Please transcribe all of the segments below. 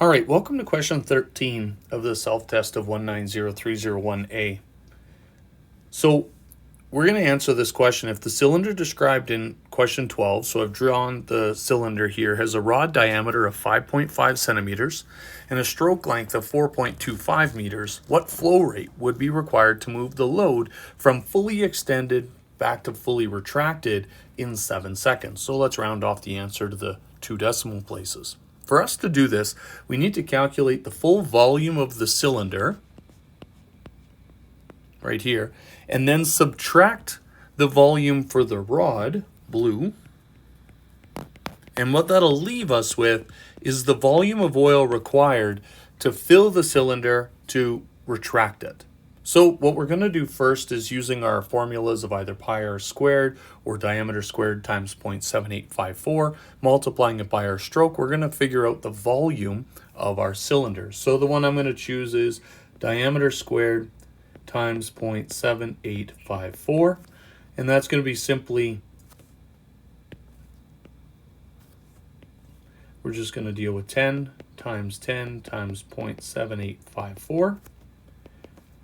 All right, welcome to question 13 of the self-test of 190301A. So we're going to answer this question. If the cylinder described in question 12, so I've drawn the cylinder here, has a rod diameter of 5.5 centimeters and a stroke length of 4.25 meters, what flow rate would be required to move the load from fully extended back to fully retracted in 7 seconds? So let's round off the answer to the 2 decimal places. For us to do this, we need to calculate the full volume of the cylinder, right here, and then subtract the volume for the rod, blue, and what that'll leave us with is the volume of oil required to fill the cylinder to retract it. So what we're going to do first is using our formulas of either pi r squared or diameter squared times 0.7854, multiplying it by our stroke, we're going to figure out the volume of our cylinder. So the one I'm going to choose is diameter squared times 0.7854, and that's going to be simply, we're just going to deal with 10 times 0.7854.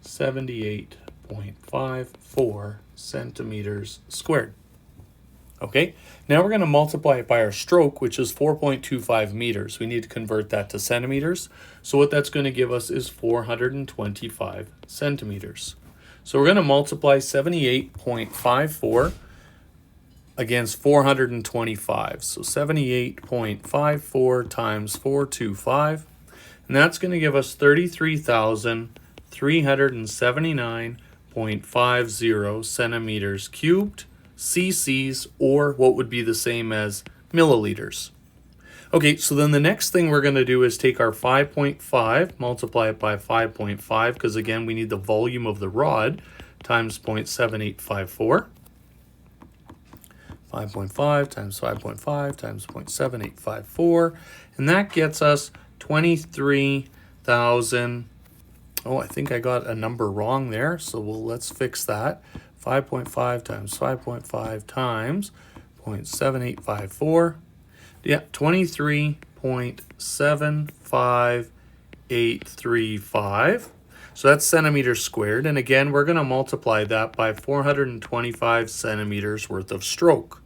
78.54 centimeters squared. Okay, now we're going to multiply it by our stroke, which is 4.25 meters. We need to convert that to centimeters. So what that's going to give us is 425 centimeters. So we're going to multiply 78.54 against 425. So 78.54 times 425, and that's going to give us 33,379.50 centimeters cubed, cc's, or what would be the same as milliliters. Okay, so then the next thing we're going to do is take our 5.5, multiply it by 5.5, because again, we need the volume of the rod, times 0.7854. 5.5 times 5.5 times 0.7854, and that gets us 23,000. Oh, I think I got a number wrong there, so let's fix that. 5.5 times 5.5 times 0.7854. Yeah, 23.75835. So that's centimeters squared. And again, we're going to multiply that by 425 centimeters worth of stroke.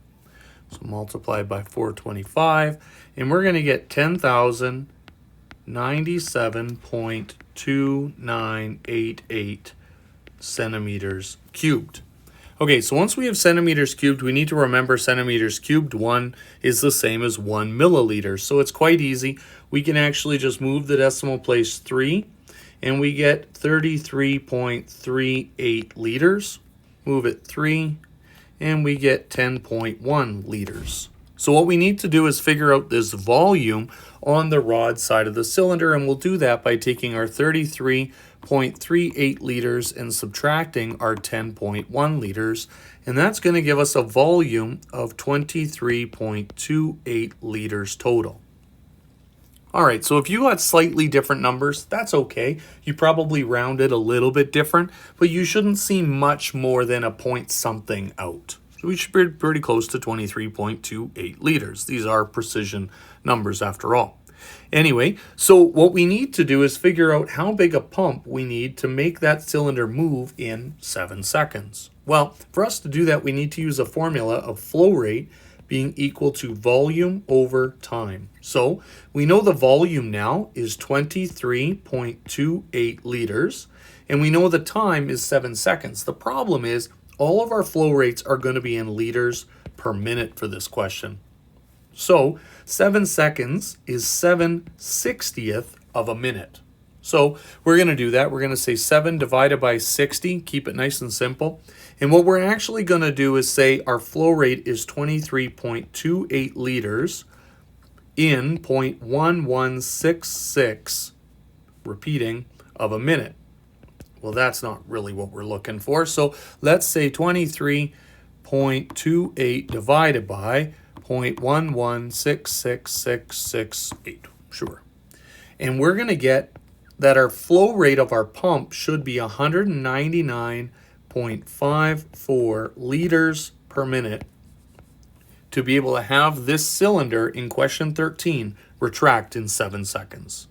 So multiply by 425, and we're going to get 10,097.2988 centimeters cubed. Okay, so once we have centimeters cubed, we need to remember centimeters cubed 1 is the same as 1 milliliter. So it's quite easy. We can actually just move the decimal place 3, and we get 33.38 liters. Move it 3, and we get 10.1 liters. So what we need to do is figure out this volume on the rod side of the cylinder, and we'll do that by taking our 33.38 liters and subtracting our 10.1 liters, and that's going to give us a volume of 23.28 liters total. All right, so if you got slightly different numbers, that's okay. You probably rounded a little bit different, but you shouldn't see much more than a point something out. So we should be pretty close to 23.28 liters. These are precision numbers after all. Anyway, so what we need to do is figure out how big a pump we need to make that cylinder move in 7 seconds. Well, for us to do that, we need to use a formula of flow rate being equal to volume over time. So we know the volume now is 23.28 liters, and we know the time is 7 seconds. The problem is all of our flow rates are going to be in liters per minute for this question. So 7 seconds is 7/60th of a minute. So we're going to do that. We're going to say 7 divided by 60, keep it nice and simple. And what we're actually going to do is say our flow rate is 23.28 liters in 0.1166, repeating, of a minute. Well, that's not really what we're looking for. So let's say 23.28 divided by 0.116668. Sure. And we're going to get that our flow rate of our pump should be 199.54 liters per minute to be able to have this cylinder in question 13 retract in 7 seconds.